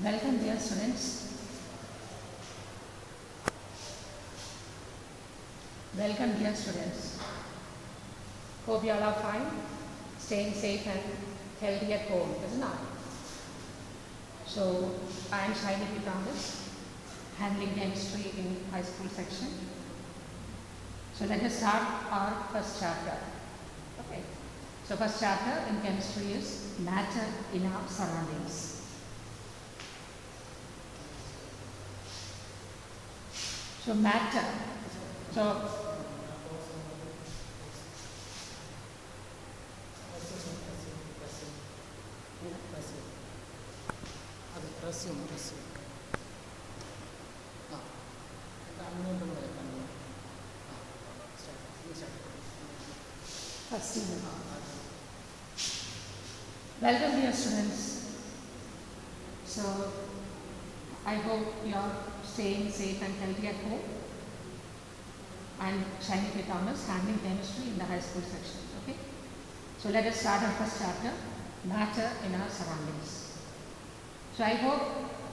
Welcome dear students. Welcome dear students. Hope you all are fine, staying safe and healthy at home, isn't it? So I am Shaini P. Thomas, handling chemistry in high school section. So let us start our first chapter. Okay. So first chapter in chemistry is matter in our surroundings. So matter. So welcome dear students. So I hope you are staying safe and healthy at home. I'm Shaini P. Thomas, handling chemistry in the high school section. Okay. So let us start our first chapter, matter in our surroundings. So I hope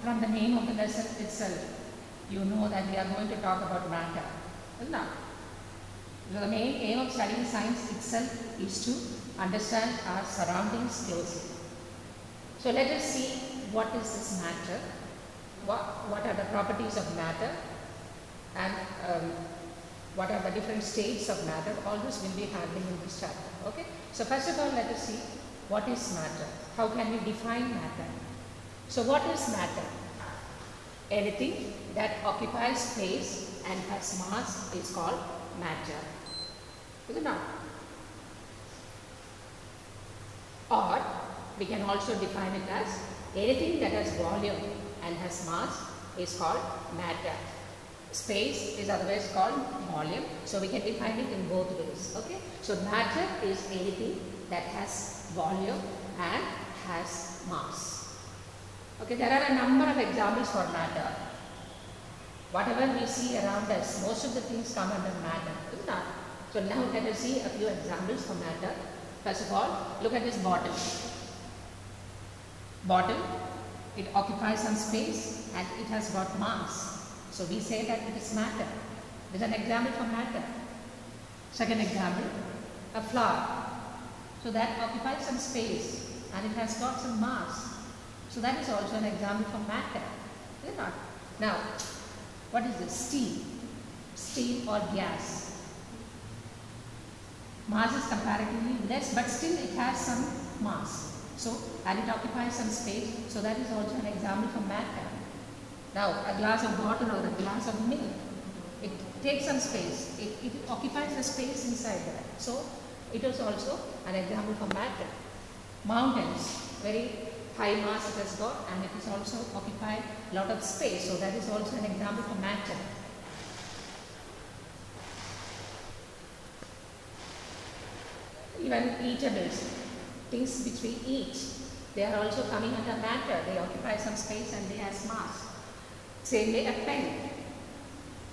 from the name of the lesson itself, you know that we are going to talk about matter. Isn't it? So the main aim of studying science itself is to understand our surroundings closely. So let us see what is this matter, what are the properties of matter, and what are the different states of matter. All this will be handling in this chapter. Okay. So first of all, let us see what is matter. How can we define matter? So what is matter? Anything that occupies space and has mass is called matter. Is it not? Or we can also define it as anything that has volume and has mass is called matter. Space is otherwise called volume. So we can define it in both ways. Okay. So matter is anything that has volume and has mass. Okay. There are a number of examples for matter. Whatever we see around us, most of the things come under matter. Isn't it? So now let us see a few examples for matter. First of all, look at this bottle. Bottle, it occupies some space and it has got mass. So we say that it is matter. This is an example for matter. Second example, a flower. So that occupies some space and it has got some mass. So that is also an example for matter. Is it not? Now, what is this? Steam. Steam or gas. Mass is comparatively less, but still it has some mass. So, and it occupies some space. So that is also an example for matter. Now, a glass of water or a glass of milk, it takes some space. It occupies the space inside that. So, it is also an example for matter. Mountains, very high mass it has got and it is also occupied a lot of space. So, that is also an example for matter. Even eatables, things which we eat, they are also coming under matter. They occupy some space and they have mass. Same way a pen,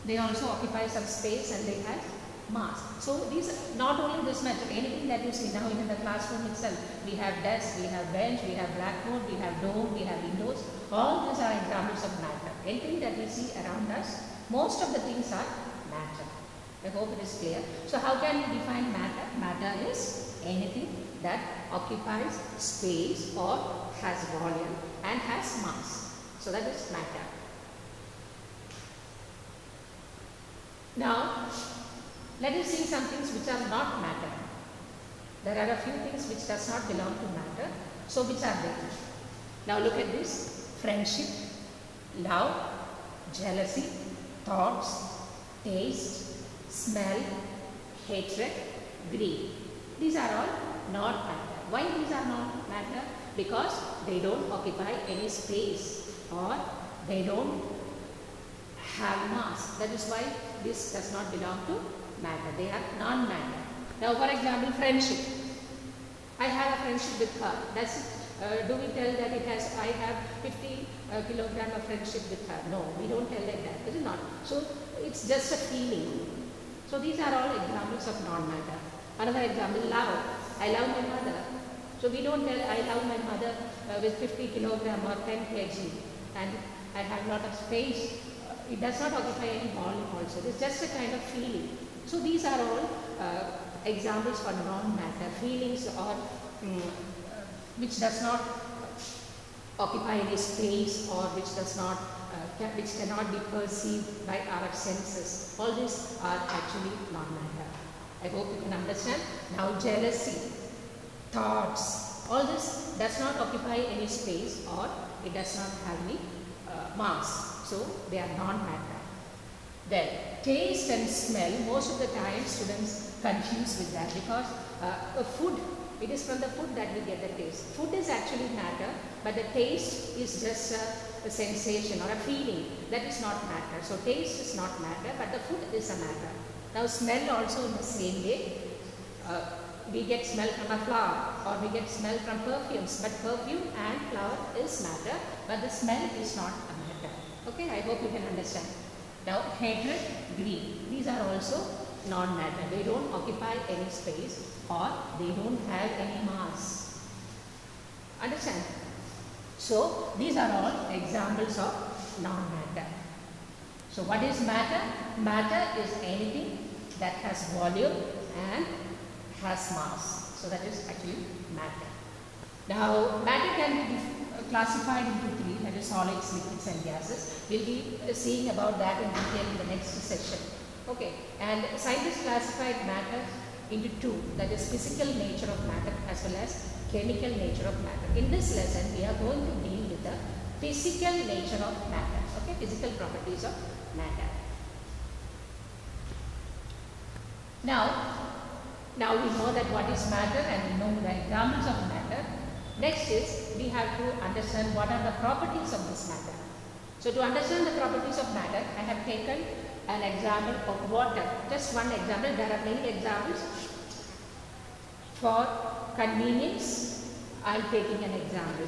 they also occupy some space and they have mass. So these are not only this matter, anything that you see now in the classroom itself, we have desk, we have bench, we have blackboard, we have dome, we have windows. All these are examples of matter. Anything that we see around us, most of the things are matter. I hope it is clear. So how can we define matter? Matter is anything that occupies space or has volume and has mass. So that is matter. Now, let us see some things which are not matter. There are a few things which does not belong to matter. So which are they? Now look at this. Friendship, love, jealousy, thoughts, taste, smell, hatred, greed. These are all not matter. Why these are not matter? Because they don't occupy any space or they don't have mass. That is why this does not belong to matter. They are non-matter. Now for example, friendship. I have a friendship with her. That's it. Do we tell that it has, I have 50 kilogram of friendship with her? No, we don't tell like that. Is it not? So it's just a feeling. So these are all examples of non-matter. Another example, love. I love my mother. So we don't tell I love my mother with 50 kilogram or 10 kg. and I have a lot of space. It does not occupy any volume also. It's just a kind of feeling. So these are all examples for non-matter. Feelings or which does not occupy any space or which does not which cannot be perceived by our senses. All these are actually non-matter. I hope you can understand. Now jealousy, thoughts, all this does not occupy any space or it does not have any mass. So they are non-matter. Then taste and smell, most of the time students confuse with that because food, it is from the food that we get the taste. Food is actually matter, but the taste is just a sensation or a feeling. That is not matter. So taste is not matter, but the food is a matter. Now smell also in the same way. We get smell from a flower or we get smell from perfumes, but perfume and flower is matter, but the smell is not a matter. Okay, I hope you can understand. Now hatred, greed, these are also non-matter. They don't occupy any space or they don't have any mass. Understand? So these are all examples of non-matter. So what is matter? Matter is anything that has volume and has mass. So that is actually matter. Now matter can be classified into three, that is solids, liquids and gases. We'll be seeing about that in detail in the next session. Okay, and scientists classified matter into two, that is physical nature of matter as well as chemical nature of matter. In this lesson we are going to deal with the physical nature of matter, okay, physical properties of matter. Now we know that what is matter and we know the examples of matter. Next is we have to understand what are the properties of this matter. So to understand the properties of matter, I have taken an example of water. Just one example. There are many examples. For convenience, I am taking an example.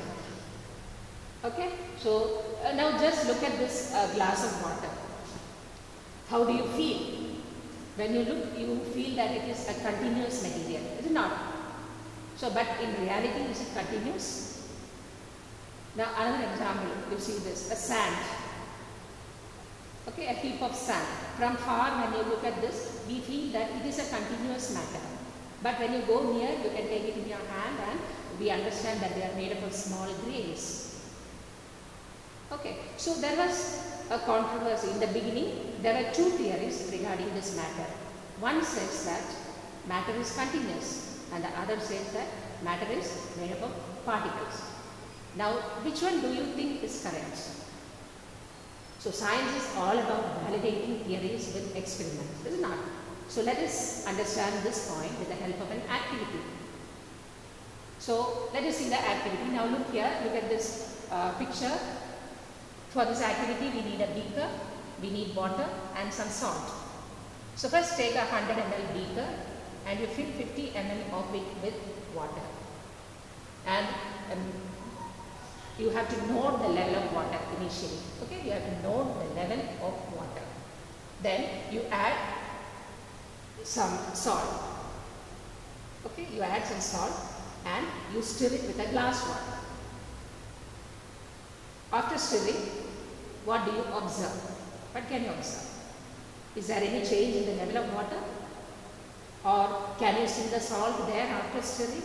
Okay. So now just look at this glass of water. How do you feel? When you look, you feel that it is a continuous material. Is it not? So, but in reality, is it continuous? Now, another example, you see this, a sand. Okay, a heap of sand. From far, when you look at this, we feel that it is a continuous matter. But when you go near, you can take it in your hand and we understand that they are made up of small grains. Okay, so there was a controversy. In the beginning, there are two theories regarding this matter. One says that matter is continuous and the other says that matter is made up of particles. Now, which one do you think is correct? So, science is all about validating theories with experiments, is it not? So, let us understand this point with the help of an activity. So, let us see the activity. Now, look here, look at this picture. For this activity, we need a beaker, we need water and some salt. So, first take a 100 ml beaker and you fill 50 ml of it with water. And you have to know the level of water initially. Okay, you have to know the level of water. Then you add some salt. Okay, you add some salt and you stir it with a glass water. After stirring, what do you observe? What can you observe? Is there any change in the level of water? Or can you see the salt there after stirring?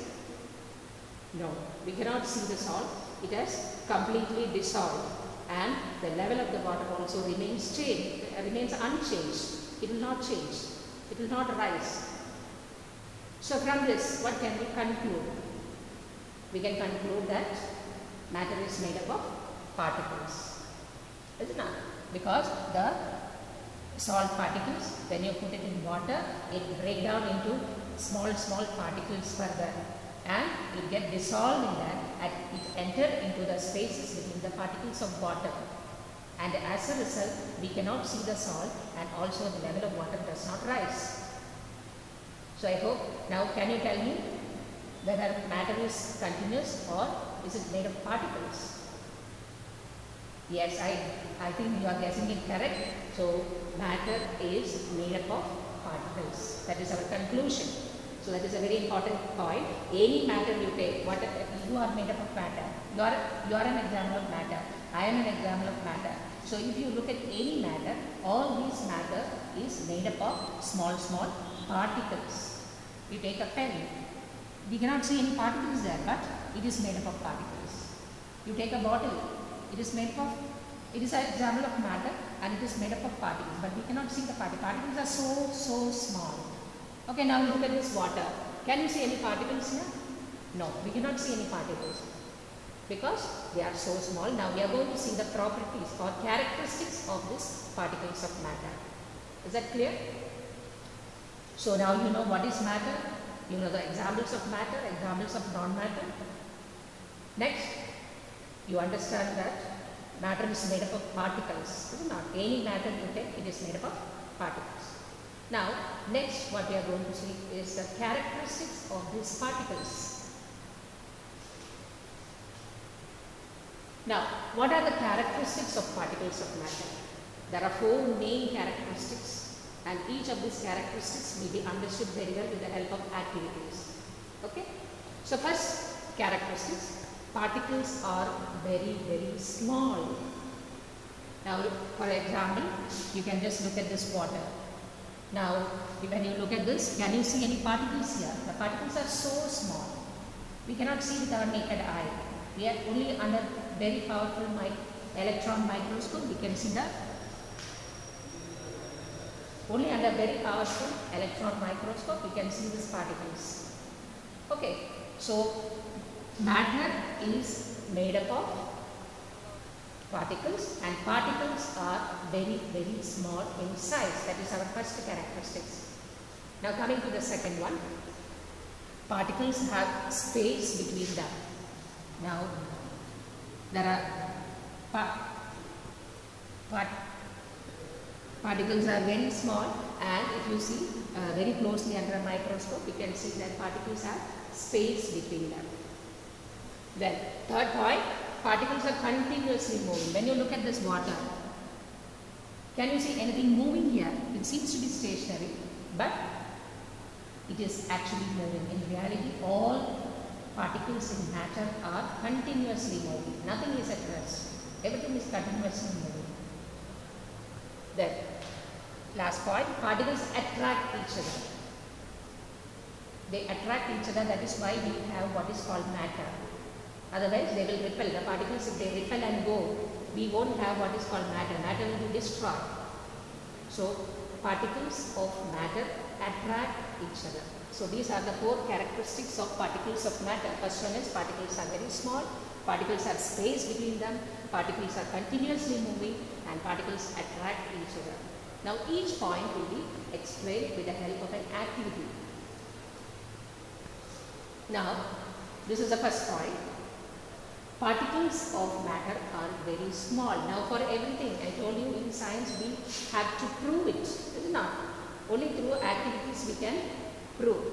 No, we cannot see the salt. It has completely dissolved and the level of the water also remains unchanged. It will not change. It will not rise. So from this, what can we conclude? We can conclude that matter is made up of particles. Is it not? Because the salt particles, when you put it in water, it breaks down into small particles further and it get dissolved in that and it enter into the spaces between the particles of water. And as a result, we cannot see the salt and also the level of water does not rise. So I hope, now can you tell me whether matter is continuous or is it made of particles? Yes, I think you are guessing it correct. So matter is made up of particles. That is our conclusion. So that is a very important point. Any matter you take, you are made up of matter. You are an example of matter. I am an example of matter. So if you look at any matter, all this matter is made up of small particles. You take a pen. We cannot see any particles there, but it is made up of particles. You take a bottle. It is an example of matter and it is made up of particles, but we cannot see the particles. Particles are so small. Okay, now look at this water. Can you see any particles here? No, we cannot see any particles because they are so small. Now we are going to see the properties or characteristics of these particles of matter. Is that clear? So now you know what is matter. You know the examples of matter, examples of non-matter. Next, you understand that matter is made up of particles. It is not any matter you take, it is made up of particles. Now, next what we are going to see is the characteristics of these particles. Now, what are the characteristics of particles of matter? There are 4 main characteristics, and each of these characteristics will be understood very well with the help of activities. Okay? So, first characteristics, particles are very small. Now, for example, you can just look at this water. Now, when you look at this, can you see any particles here? The particles are so small. We cannot see with our naked eye. We are only under very powerful electron microscope. We can see that. Only under very powerful electron microscope we can see these particles. Okay, so matter is made up of particles, and particles are very small in size. That is our first characteristics. Now coming to the second one, particles have space between them. Now there are particles are very small, and if you see very closely under a microscope, you can see that particles have space between them. Then third point, particles are continuously moving. When you look at this water, can you see anything moving here? It seems to be stationary, but it is actually moving. In reality, all particles in matter are continuously moving. Nothing is at rest. Everything is continuously moving. Then, last point, particles attract each other. They attract each other, that is why we have what is called matter. Otherwise, they will repel. The particles, if they repel and go, we won't have what is called matter. Matter will be destroyed. So, particles of matter attract each other. So, these are the 4 characteristics of particles of matter. First one is particles are very small, particles have space between them, particles are continuously moving, and particles attract each other. Now, each point will be explained with the help of an activity. Now, this is the first point. Particles of matter are very small. Now, for everything, I told you in science we have to prove it. Is it not? Only through activities we can prove.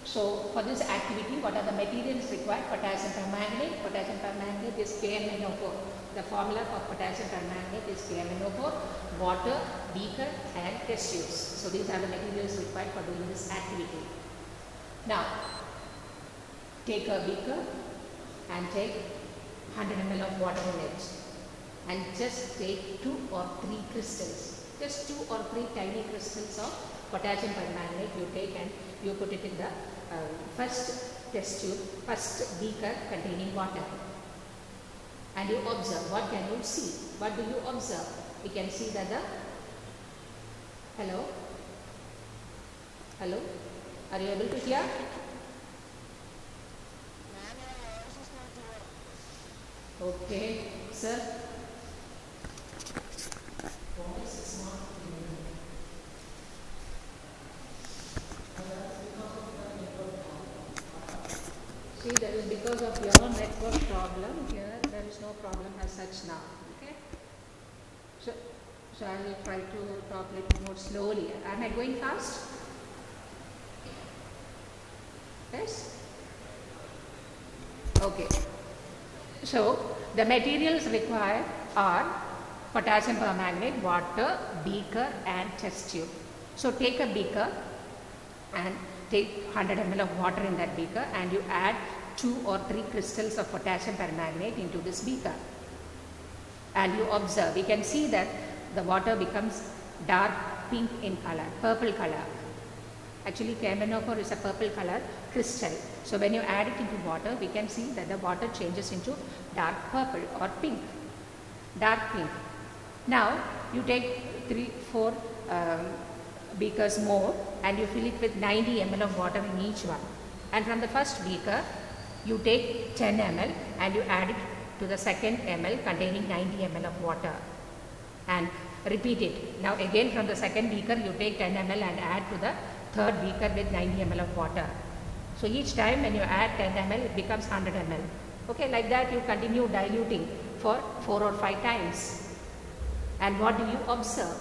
So, for this activity, what are the materials required? Potassium permanganate. Potassium permanganate is KMnO4. The formula for potassium permanganate is KMnO4, water, beaker, and test tubes. So, these are the materials required for doing this activity. Now, take a beaker and take 100 ml of water in it, and just take 2 or 3 crystals, just 2 or 3 tiny crystals of potassium permanganate you take, and you put it in the first test tube, first beaker containing water, and you observe. What can you see? What do you observe? We can see that hello, are you able to hear? Okay, sir. Voice is not clear. See, that is because of your network problem. Here, there is no problem as such now. Okay. So I will try to talk a little more slowly. Am I going fast? Yes. Okay. So, the materials required are potassium permanganate, water, beaker, and test tube. So, take a beaker and take 100 ml of water in that beaker, and you add 2 or 3 crystals of potassium permanganate into this beaker. And you observe, you can see that the water becomes dark pink in color, purple color. Actually, KMnO4 is a purple color crystal. So when you add it into water, we can see that the water changes into dark purple or pink, dark pink. Now you take 3-4 beakers more and you fill it with 90 ml of water in each one. And from the first beaker, you take 10 ml and you add it to the second ml containing 90 ml of water and repeat it. Now again from the second beaker, you take 10 ml and add to the third beaker with 90 ml of water. So each time when you add 10 ml, it becomes 100 ml. Okay, like that you continue diluting for 4 or 5 times. And what do you observe?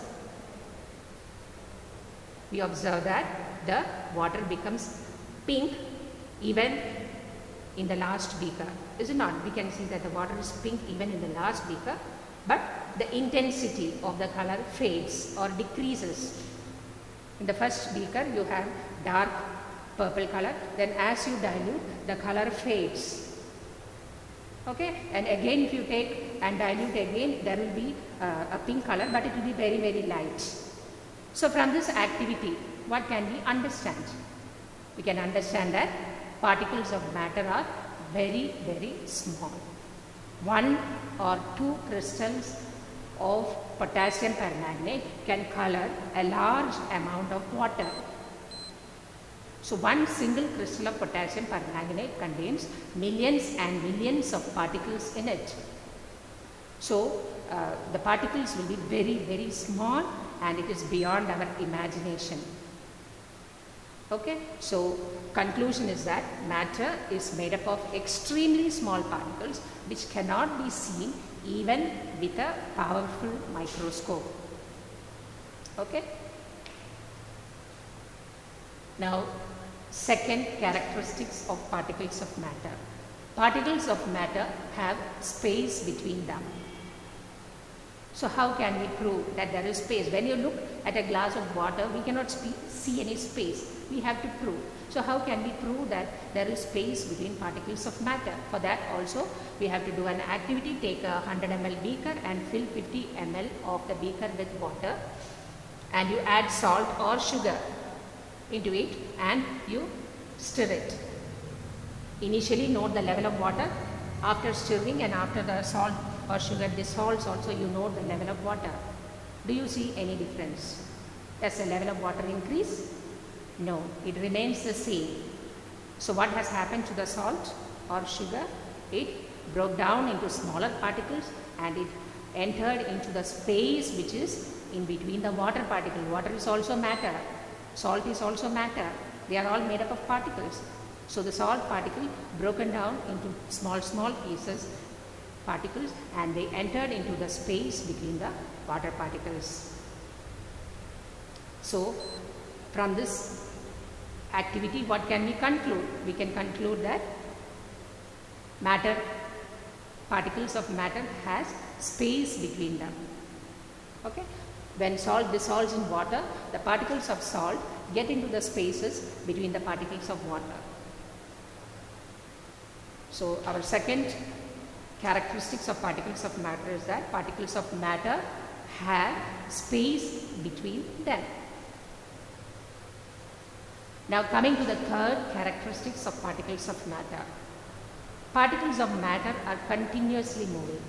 We observe that the water becomes pink even in the last beaker. Is it not? We can see that the water is pink even in the last beaker, but the intensity of the color fades or decreases. In the first beaker you have dark purple color, then as you dilute the color fades. Okay, and again if you take and dilute again, there will be a pink color, but it will be very, very light. So from this activity, what can we understand? We can understand that particles of matter are very, very small. 1 or 2 crystals of potassium permanganate can color a large amount of water. So one single crystal of potassium permanganate contains millions and millions of particles in it. So the particles will be very, very small and it is beyond our imagination. Okay, so conclusion is that matter is made up of extremely small particles which cannot be seen even with a powerful microscope. Okay. Now, second characteristics of particles of matter. Particles of matter have space between them. So how can we prove that there is space? When you look at a glass of water, we cannot see any space. We have to prove. So how can we prove that there is space between particles of matter? For that also, we have to do an activity. Take a 100 ml beaker and fill 50 ml of the beaker with water. And you add salt or sugar into it and you stir it. Initially note the level of water. After stirring and after the salt or sugar dissolves also, you note the level of water. Do you see any difference? Does the level of water increase? No, it remains the same. So what has happened to the salt or sugar? It broke down into smaller particles and it entered into the space which is in between the water particle. Water is also matter. Salt is also matter. They are all made up of particles. So the salt particle broken down into small pieces, particles, and they entered into the space between the water particles. So from this activity, what can we conclude? We can conclude that matter, particles of matter has space between them. Okay? When salt dissolves in water, the particles of salt get into the spaces between the particles of water. So our second characteristics of particles of matter is that particles of matter have space between them. Now coming to the third characteristics of particles of matter. Particles of matter are continuously moving.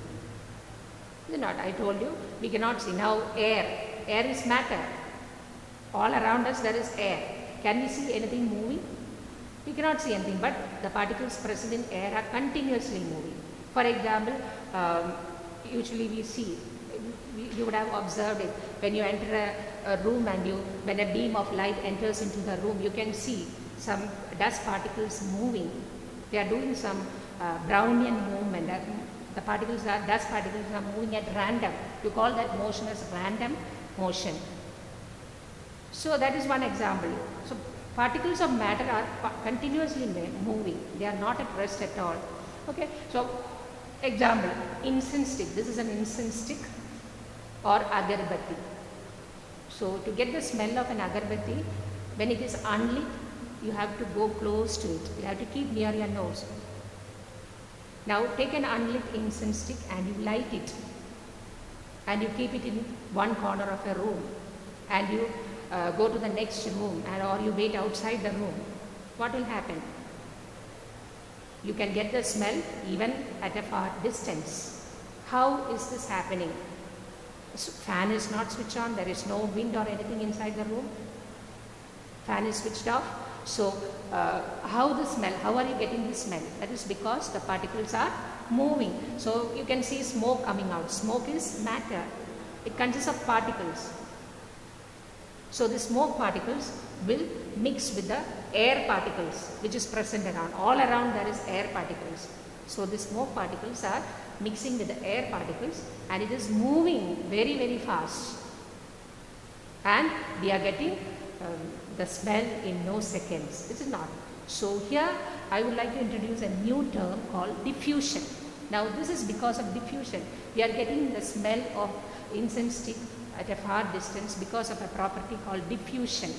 Is it not? I told you we cannot see. Now air. Air is matter. All around us there is air. Can we see anything moving? We cannot see anything, but the particles present in air are continuously moving. For example, usually we see, you would have observed it, when you enter a room and when a beam of light enters into the room, you can see some dust particles moving. They are doing some Brownian movement. The dust particles are moving at random. You call that motion as random motion. So that is one example. So particles of matter are continuously moving. They are not at rest at all. Okay. So example, incense stick. This is an incense stick or agarbatti. So to get the smell of an agarbatti, when it is unlit, you have to go close to it. You have to keep near your nose. Now take an unlit incense stick and you light it, and you keep it in one corner of a room, and you go to the next room, or you wait outside the room. What will happen? You can get the smell even at a far distance. How is this happening? Fan is not switched on, there is no wind or anything inside the room. Fan is switched off. So how the smell? How are you getting the smell? That is because the particles are moving. So you can see smoke coming out. Smoke is matter. It consists of particles. So the smoke particles will mix with the air particles which is present around. All around there is air particles. So the smoke particles are mixing with the air particles, and it is moving very, very fast. And we are getting the smell in no seconds. This is not. So here I would like to introduce a new term called diffusion. Now this is because of diffusion. We are getting the smell of incense stick at a far distance because of a property called diffusion.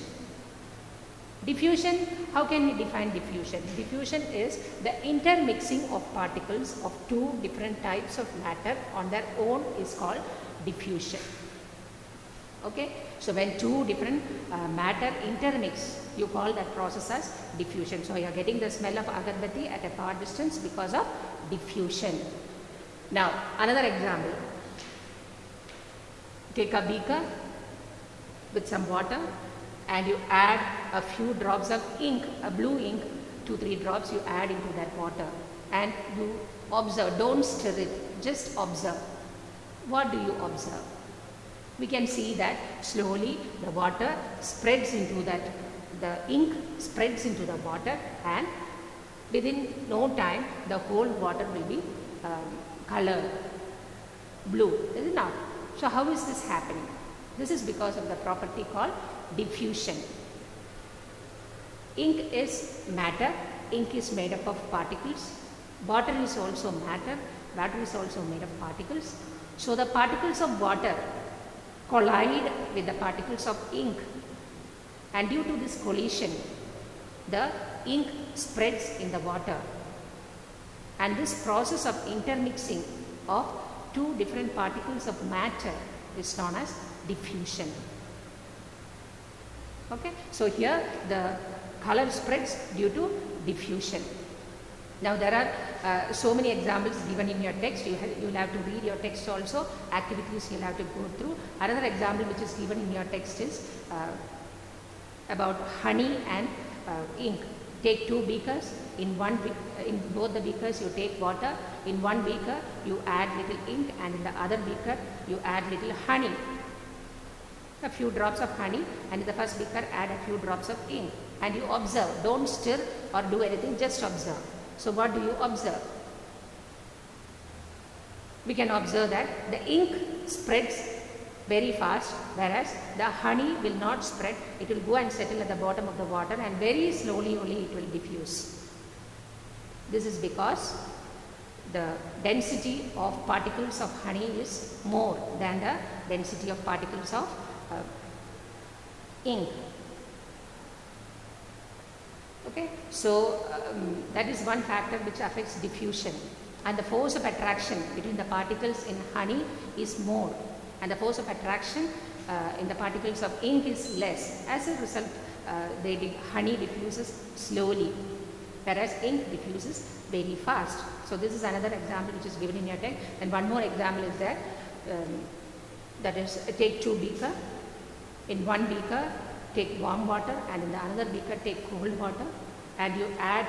Diffusion, how can we define diffusion? Diffusion is the intermixing of particles of two different types of matter on their own is called diffusion. Okay, so when two different matter intermix, you call that process as diffusion. So you are getting the smell of agarbatti at a far distance because of diffusion. Now another example. Take a beaker with some water and you add a few drops of ink, a blue ink, 2-3 drops you add into that water, and you observe. Don't stir it, just observe. What do you observe? We can see that slowly the water spreads into that, the ink spreads into the water, and within no time the whole water will be colored blue, is it not? So how is this happening? This is because of the property called diffusion. Ink is matter, ink is made up of particles. Water is also matter, water is also made of particles. So the particles of water collide with the particles of ink, and due to this collision the ink spreads in the water, and this process of intermixing of two different particles of matter is known as diffusion. Okay, so here the color spreads due to diffusion. Now there are so many examples given in your text. You will have to read your text also, activities you will have to go through. Another example which is given in your text is about honey and ink. Take two beakers. In both the beakers you take water. In one beaker you add little ink, and in the other beaker you add little honey. A few drops of honey, and in the first beaker add a few drops of ink, and you observe. Don't stir or do anything, just observe. So what do you observe? We can observe that the ink spreads very fast, whereas the honey will not spread. It will go and settle at the bottom of the water, and very slowly only it will diffuse. This is because the density of particles of honey is more than the density of particles of ink. Okay, so that is one factor which affects diffusion, and the force of attraction between the particles in honey is more, and the force of attraction in the particles of ink is less. As a result, honey diffuses slowly, whereas ink diffuses very fast. So this is another example which is given in your text. And one more example is there, that is, take two beaker. In one beaker take warm water, and in the another beaker take cold water, and you add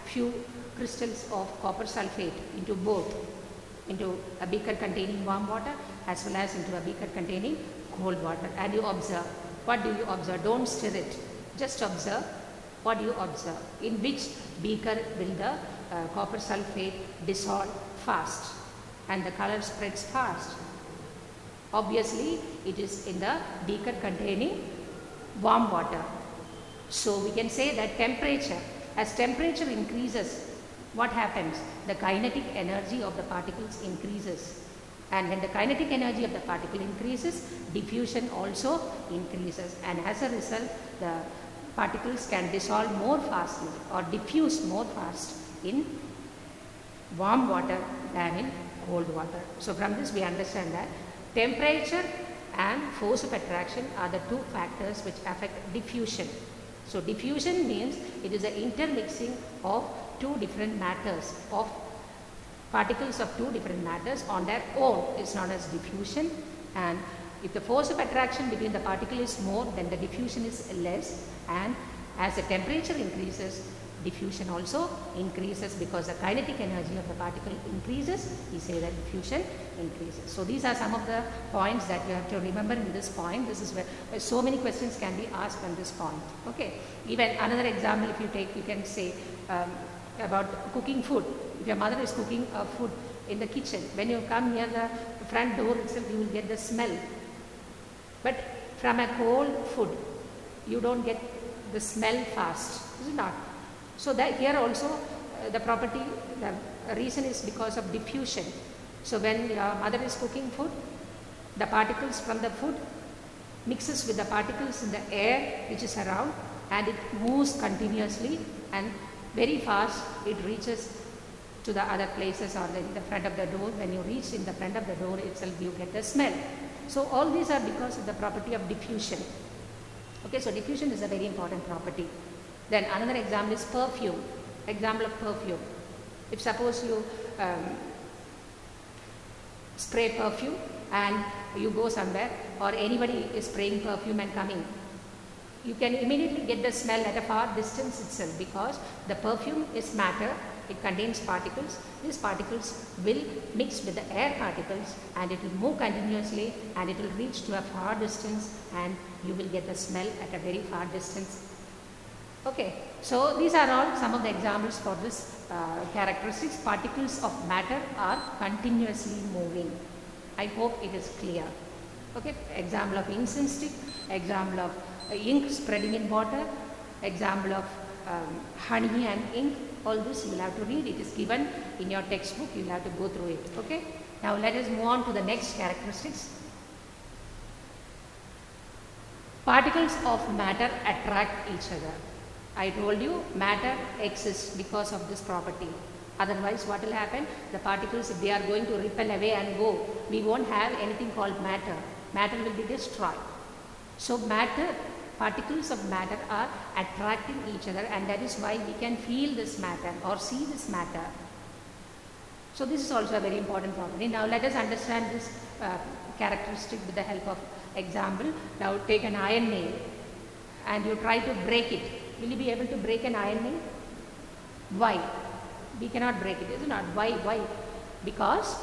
few crystals of copper sulfate into both, into a beaker containing warm water as well as into a beaker containing cold water, and you observe. What do you observe? Don't stir it, just observe. What do you observe? In which beaker will the copper sulfate dissolve fast and the color spreads fast? Obviously it is in the beaker containing warm water. So we can say that temperature, as temperature increases, what happens? The kinetic energy of the particles increases, and when the kinetic energy of the particle increases, diffusion also increases, and as a result the particles can dissolve more fastly or diffuse more fast in warm water than in cold water. So from this we understand that temperature and force of attraction are the two factors which affect diffusion. So diffusion means it is an intermixing of two different matters, of particles of two different matters on their own is known as diffusion. And if the force of attraction between the particle is more, then the diffusion is less, and as the temperature increases, diffusion also increases because the kinetic energy of the particle increases. We say that diffusion increases. So these are some of the points that you have to remember in this point. This is where so many questions can be asked on this point. Okay. Even another example, if you take, you can say about cooking food. If your mother is cooking food in the kitchen, when you come near the front door itself, you will get the smell. But from a cold food, you don't get the smell fast, is it not? So that here also the property, the reason is because of diffusion. So when your mother is cooking food, the particles from the food mixes with the particles in the air which is around, and it moves continuously, and very fast it reaches to the other places or in the front of the door. When you reach in the front of the door itself, you get the smell. So all these are because of the property of diffusion. Okay, so diffusion is a very important property. Then another example is perfume. Example of perfume. If suppose you spray perfume and you go somewhere, or anybody is spraying perfume and coming, you can immediately get the smell at a far distance itself, because the perfume is matter. It contains particles. These particles will mix with the air particles, and it will move continuously, and it will reach to a far distance, and you will get the smell at a very far distance. Okay, so these are all some of the examples for this characteristics. Particles of matter are continuously moving. I hope it is clear. Okay, example of incense stick, example of ink spreading in water, example of honey and ink. All this you will have to read. It is given in your textbook. You will have to go through it. Okay. Now let us move on to the next characteristics. Particles of matter attract each other. I told you matter exists because of this property. Otherwise what will happen? The particles, if they are going to repel away and go, we won't have anything called matter. Matter will be destroyed. So matter, particles of matter are attracting each other, and that is why we can feel this matter or see this matter. So this is also a very important property. Now let us understand this characteristic with the help of example. Now take an iron nail and you try to break it. Will you be able to break an iron nail? Why? We cannot break it, is it not? Why? Because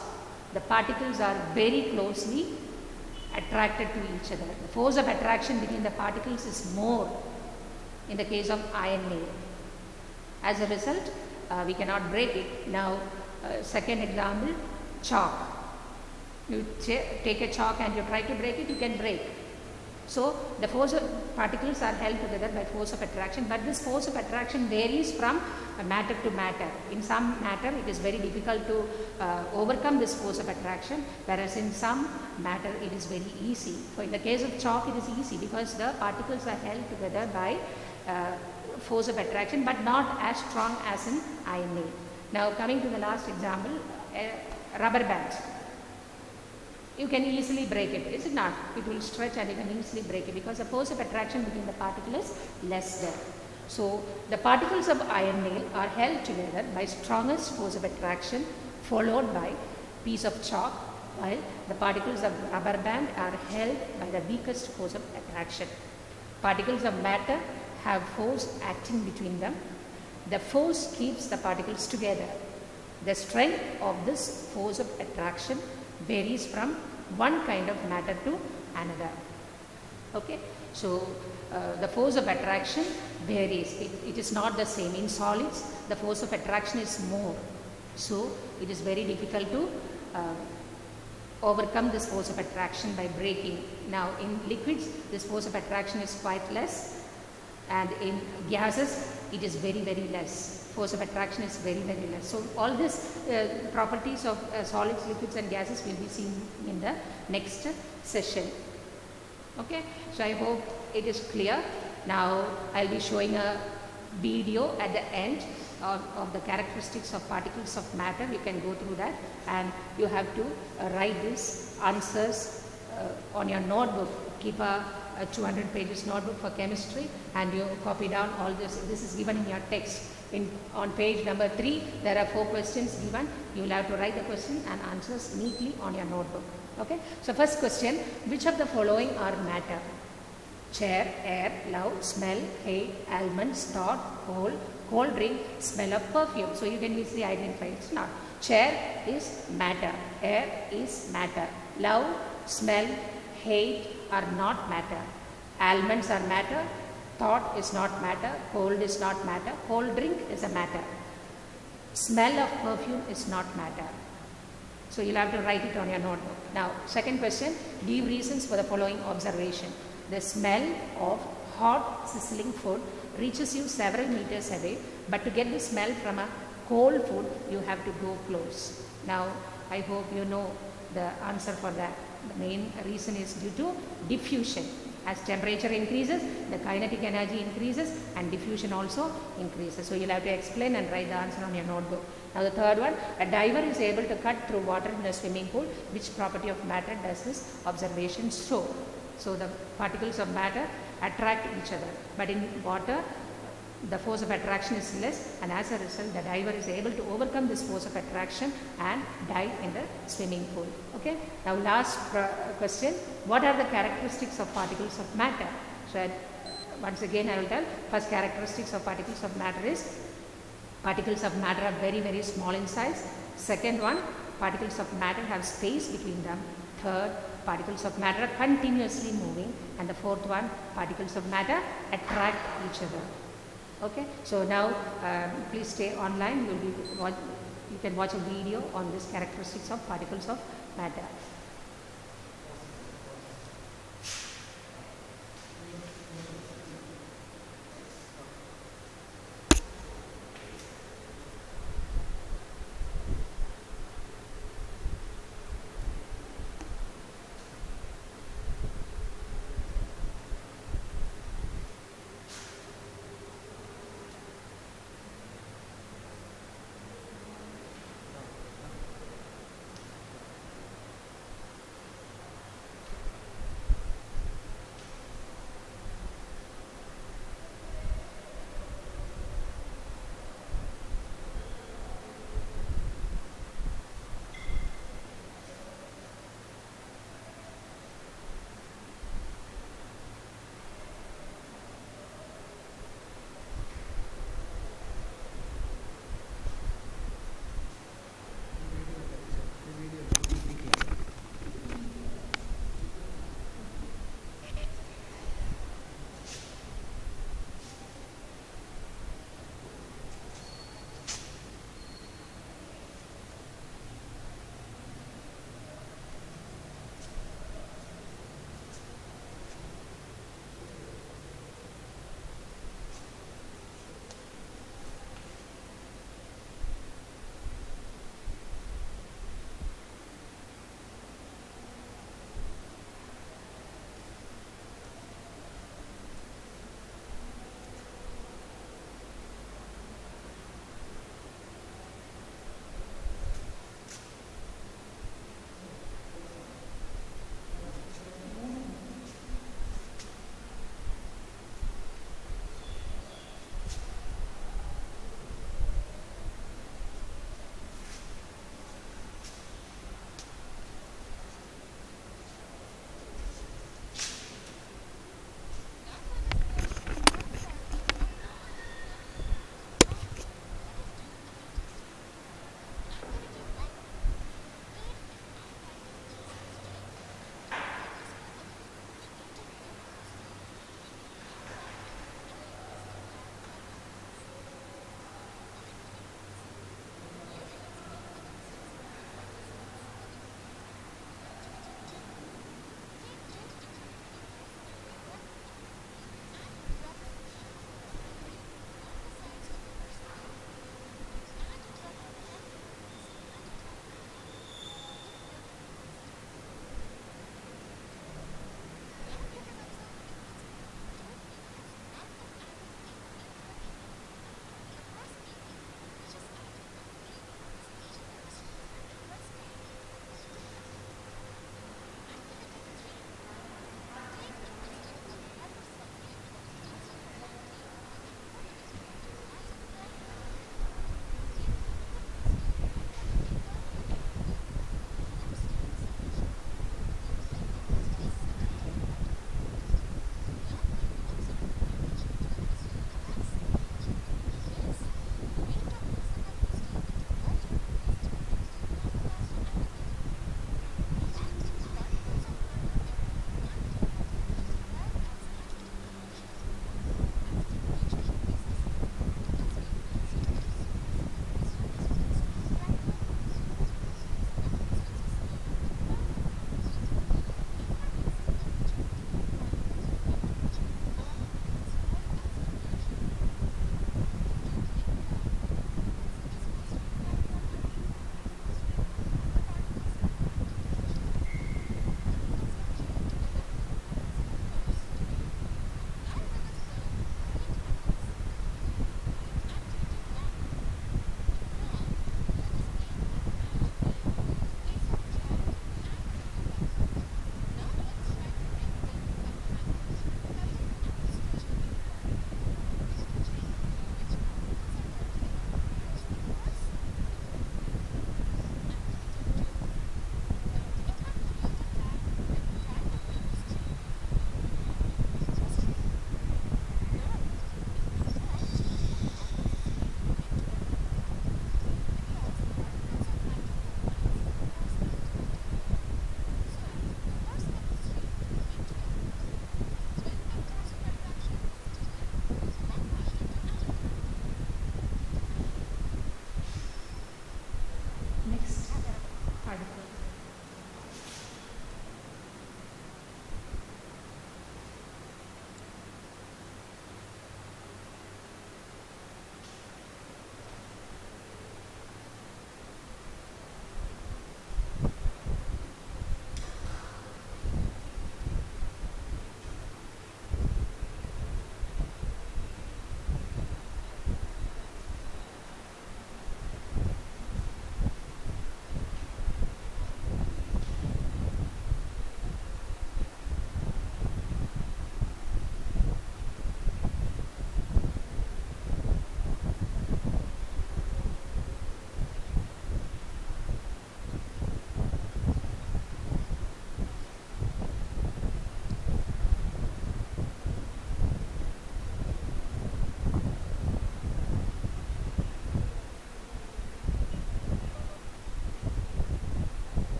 the particles are very closely attracted to each other. The force of attraction between the particles is more in the case of iron nail. As a result, we cannot break it. Now, second example, chalk. You take a chalk and you try to break it, you can break. So the force of particles are held together by force of attraction, but this force of attraction varies from matter to matter. In some matter it is very difficult to overcome this force of attraction, whereas in some matter it is very easy. So in the case of chalk it is easy because the particles are held together by force of attraction, but not as strong as in iron nail. Now coming to the last example, rubber band. You can easily break it, is it not? It will stretch and you can easily break it because the force of attraction between the particle is less there. So the particles of iron nail are held together by strongest force of attraction, followed by piece of chalk, while the particles of rubber band are held by the weakest force of attraction. Particles of matter have force acting between them. The force keeps the particles together. The strength of this force of attraction varies from one kind of matter to another. Okay, so the force of attraction varies. It is not the same. In solids, the force of attraction is more. So it is very difficult to overcome this force of attraction by breaking. Now in liquids, this force of attraction is quite less, and in gases, it is very, very less. Force of attraction is very, very less. So all these properties of solids, liquids and gases will be seen in the next session. Okay, so I hope it is clear. Now I'll be showing a video at the end of the characteristics of particles of matter. You can go through that, and you have to write these answers on your notebook. Keep a 200 pages notebook for chemistry, and you copy down all this. This is given in your text. On page number 3, there are 4 questions given. You will have to write the question and answers neatly on your notebook. Okay. So first question, which of the following are matter? Chair, air, love, smell, hate, almonds, thought, cold drink, smell of perfume. So you can easily identify it's not. Chair is matter, air is matter, love, smell, hate are not matter, almonds are matter, thought is not matter, cold is not matter, cold drink is a matter, smell of perfume is not matter. So you'll have to write it on your notebook. Now second question, give reasons for the following observation. The smell of hot sizzling food reaches you several meters away, but to get the smell from a cold food you have to go close. Now I hope you know the answer for that. The main reason is due to diffusion. As temperature increases, the kinetic energy increases and diffusion also increases. So you'll have to explain and write the answer on your notebook. Now the third one, a diver is able to cut through water in a swimming pool. Which property of matter does this observation show? So the particles of matter attract each other, but in water the force of attraction is less, and as a result the diver is able to overcome this force of attraction and dive in the swimming pool. Okay. Now last question, what are the characteristics of particles of matter? So once again I will tell, first characteristics of particles of matter is particles of matter are very, very small in size. Second one, particles of matter have space between them. Third, particles of matter are continuously moving. And the fourth one, particles of matter attract each other. Okay, so now please stay online. You can watch a video on this characteristics of particles of matter.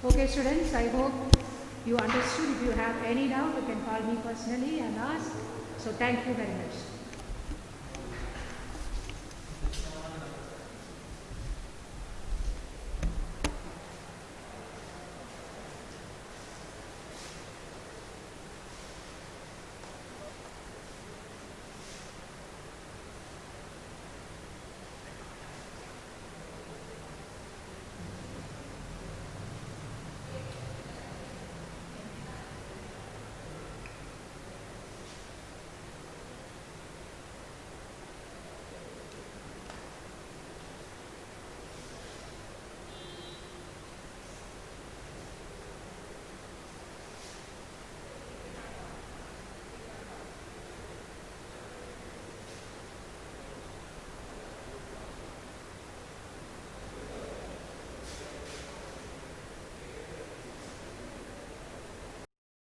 Okay, students, I hope you understood. If you have any doubt, you can call me personally and ask. So thank you very much.